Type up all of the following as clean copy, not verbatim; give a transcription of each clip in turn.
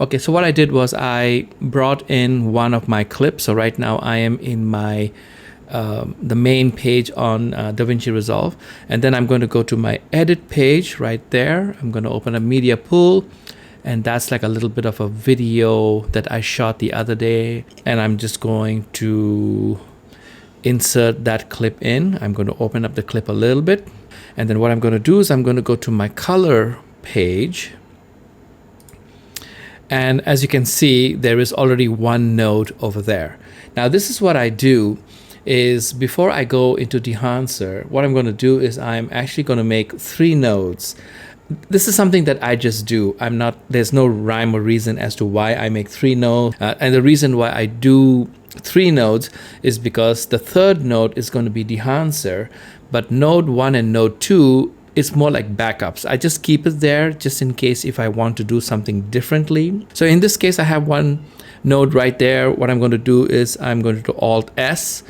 Okay, so what I did was I brought in one of my clips. So right now I am in my the main page on Davinci Resolve, and then I'm going to go to my edit page right there. I'm going to open a media pool, and that's like a little bit of a video that I shot the other day, and I'm just going to insert that clip in. I'm going to open up the clip a little bit, and then what I'm going to do is I'm going to go to my color page, and as you can see, there is already one node over there. Now this is what I do is before I go into Dehancer, what I'm going to do is I'm actually going to make 3 nodes. This is something that I just do. There's no rhyme or reason as to why I make 3 nodes. And the reason why I do 3 nodes is because the third node is going to be Dehancer, but node 1 and node 2 is more like backups. I just keep it there just in case if I want to do something differently. So in this case, I have one node right there. What I'm going to do is I'm going to do Alt S.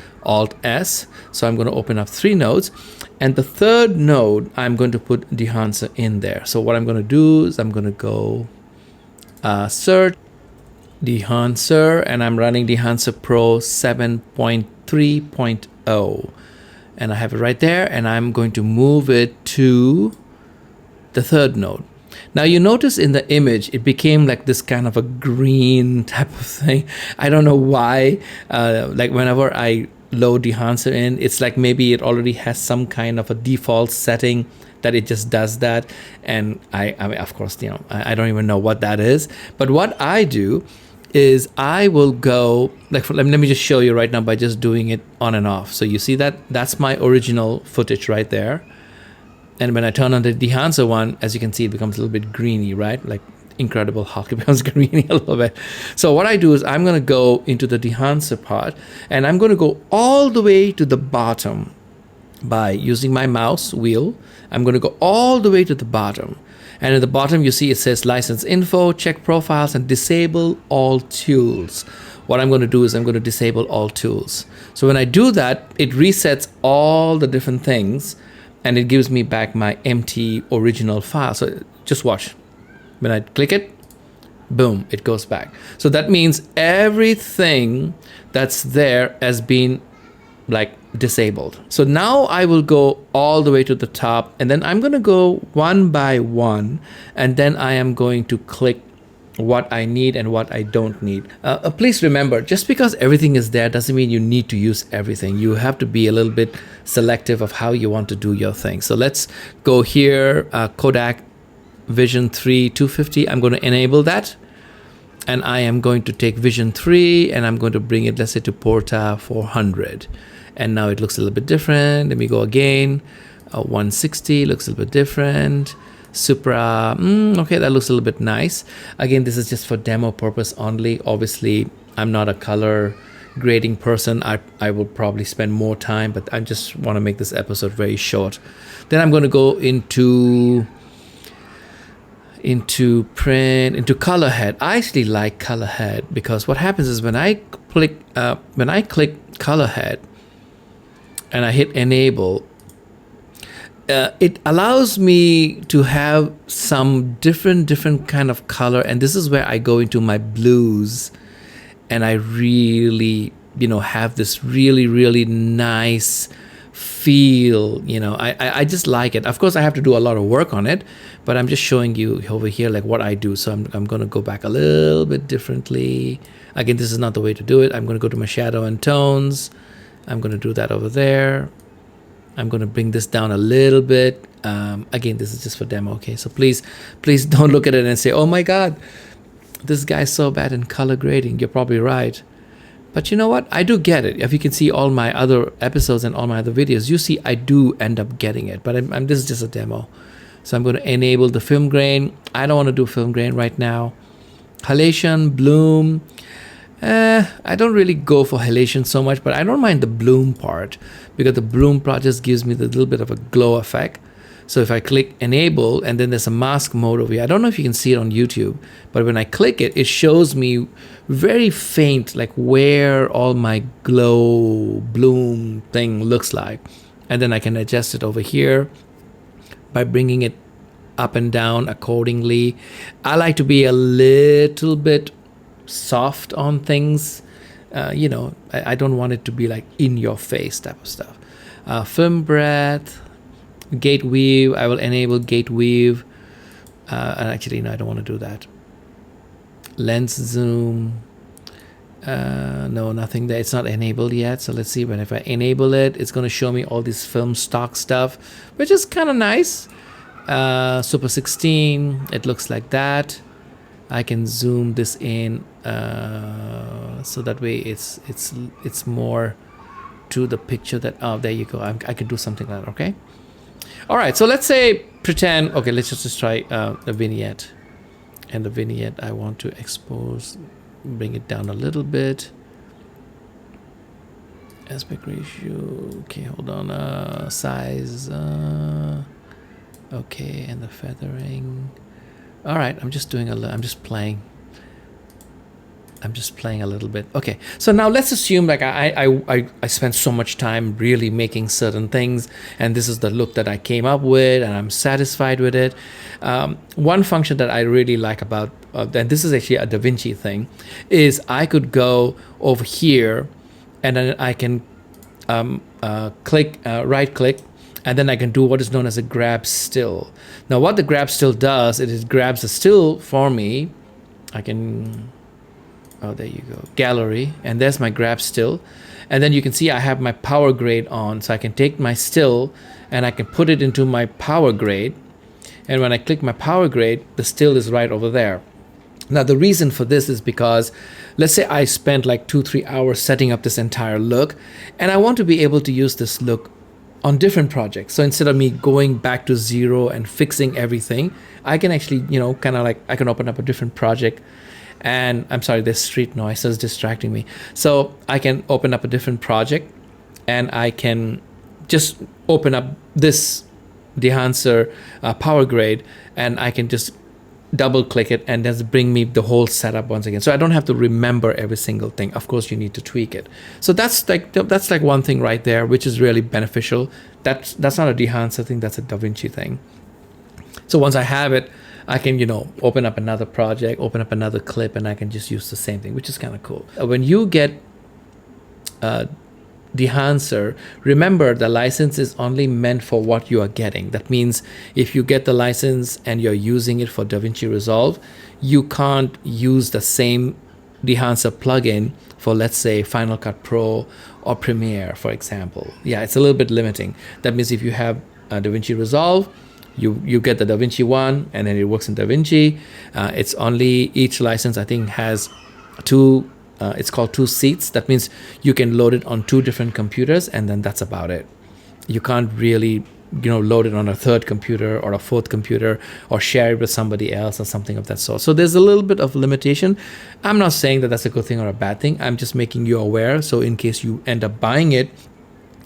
So I'm going to open up 3 nodes. And the third node, I'm going to put Dehancer in there. So what I'm going to do is I'm going to go search Dehancer, and I'm running Dehancer Pro 7.3.0. And I have it right there, and I'm going to move it to the third node. Now you notice in the image, it became like this kind of a green type of thing. I don't know why. Like whenever I load Dehancer in, it's like maybe it already has some kind of a default setting that it just does that. And I mean, of course, you know, I don't even know what that is. But what I do is I will go, like, let me just show you right now by just doing it on and off. So you see that that's my original footage right there. And when I turn on the Dehancer one, as you can see, it becomes a little bit greeny, right? Like Incredible Hulk, it becomes greeny a little bit. So what I do is I'm going to go into the Dehancer part, and I'm going to go all the way to the bottom by using my mouse wheel. I'm going to go all the way to the bottom. And at the bottom, you see it says license info, check profiles, and disable all tools. What I'm going to do is I'm going to disable all tools. So when I do that, it resets all the different things, and it gives me back my empty original file. So just watch. When I click it, boom, it goes back. So that means everything that's there has been like disabled. So now I will go all the way to the top, and then I'm going to go one by one, and then I am going to click what I need and what I don't need. Please remember, just because everything is there doesn't mean you need to use everything. You have to be a little bit selective of how you want to do your thing. So let's go here, Kodak Vision 3 250. I'm going to enable that, and I am going to take Vision 3 and I'm going to bring it, let's say, to Porta 400. And now it looks a little bit different. Let me go again. 160 looks a little bit different. Supra, okay, that looks a little bit nice. Again, this is just for demo purpose only. Obviously, I'm not a color grading person. I will probably spend more time, but I just want to make this episode very short. Then I'm going to go into color head. I actually like color head because what happens is when I click color head and I hit enable, it allows me to have some different kind of color, and this is where I go into my blues, and I really, you know, have this really nice feel. You know, I just like it. Of course, I have to do a lot of work on it, but I'm just showing you over here like what I do. So I'm going to go back a little bit differently. Again, this is not the way to do it. I'm going to go to my shadow and tones. I'm going to do that over there. I'm going to bring this down a little bit. Again, this is just for demo, okay? So please don't look at it and say, oh my God, this guy's so bad in color grading. You're probably right. But you know what? I do get it. If you can see all my other episodes and all my other videos, you see I do end up getting it. But this is just a demo. So I'm going to enable the film grain. I don't want to do film grain right now. Halation, bloom. I don't really go for halation so much, but I don't mind the bloom part because the bloom part just gives me the little bit of a glow effect. So if I click enable, and then there's a mask mode over here. I don't know if you can see it on YouTube, but when I click it, it shows me very faint, like where all my glow bloom thing looks like. And then I can adjust it over here by bringing it up and down accordingly. I like to be a little bit soft on things. You know, I don't want it to be like in your face type of stuff. Film breadth, gate weave, I will enable gate weave. And actually, no, I don't want to do that. Lens zoom, no, nothing there. It's not enabled yet. So let's see, when if I enable it, it's going to show me all this film stock stuff, which is kind of nice. Super 16, it looks like that. I can zoom this in so that way it's more to the picture that, oh, there you go. I can do something like that. Okay. All right. So let's say pretend. Okay, let's just try a vignette. And the vignette, I want to expose, bring it down a little bit. Aspect ratio. Okay, hold on. Size. Okay, and the feathering. All right, I'm just doing I'm just playing a little bit. Okay, so now let's assume like I spent so much time really making certain things, and this is the look that I came up with, and I'm satisfied with it. One function that I really like about, and this is actually a Davinci thing, is I could go over here, and then I can click, right click, and then I can do what is known as a grab still. Now what the grab still does, it grabs a still for me. I can, oh, there you go, gallery, and there's my grab still. And then you can see I have my power grade on, so I can take my still and I can put it into my power grade. And when I click my power grade, the still is right over there. Now the reason for this is because, let's say I spent like 2-3 hours setting up this entire look, and I want to be able to use this look on different projects. So instead of me going back to zero and fixing everything, I can actually, you know, kind of like, I can open up a different project. And I'm sorry, this street noise is distracting me. So I can open up a different project, and I can just open up this Dehancer power grade, and I can just double click it and just bring me the whole setup once again. So I don't have to remember every single thing. Of course, you need to tweak it. So that's like one thing right there, which is really beneficial. That's not a Dehancer thing, that's a Davinci thing. So once I have it, I can, you know, open up another project, open up another clip, and I can just use the same thing, which is kind of cool. When you get Dehancer, remember the license is only meant for what you are getting. That means if you get the license and you're using it for DaVinci Resolve, you can't use the same Dehancer plugin for, let's say, Final Cut Pro or Premiere, for example. Yeah, it's a little bit limiting. That means if you have DaVinci Resolve, you get the DaVinci one, and then it works in DaVinci. It's only, each license I think has two, it's called 2 seats. That means you can load it on 2 different computers, and then that's about it. You can't really, you know, load it on a 3rd computer or a 4th computer, or share it with somebody else or something of that sort. So there's a little bit of limitation. I'm not saying that that's a good thing or a bad thing. I'm just making you aware. So in case you end up buying it,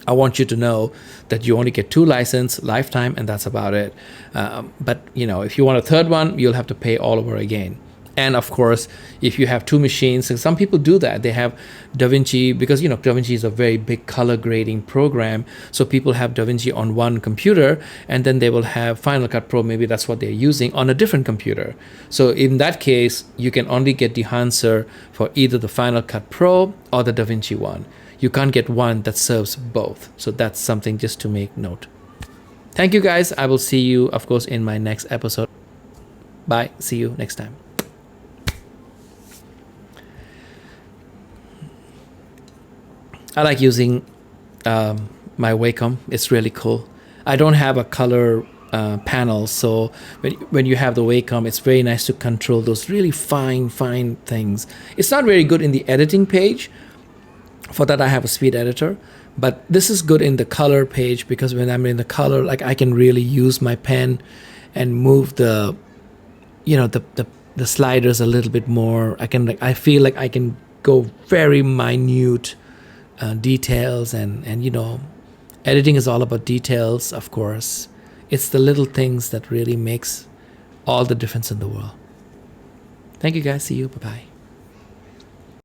I want you to know that you only get 2 license lifetime, and that's about it. But you know, if you want a 3rd one, you'll have to pay all over again. And of course, if you have 2 machines, and some people do that, they have DaVinci, because, you know, DaVinci is a very big color grading program. So people have DaVinci on one computer, and then they will have Final Cut Pro, maybe that's what they're using, on a different computer. So in that case, you can only get Dehancer for either the Final Cut Pro or the DaVinci one. You can't get one that serves both. So that's something just to make note. Thank you guys. I will see you, of course, in my next episode. Bye. See you next time. I like using my Wacom. It's really cool. I don't have a color panel, so when you have the Wacom, it's very nice to control those really fine things. It's not very good in the editing page. For that, I have a speed editor, but this is good in the color page, because when I'm in the color, like, I can really use my pen and move the, you know, the sliders a little bit more. I feel like I can go very minute details, and you know, editing is all about details. Of course, it's the little things that really makes all the difference in the world. Thank you guys. See you. Bye bye.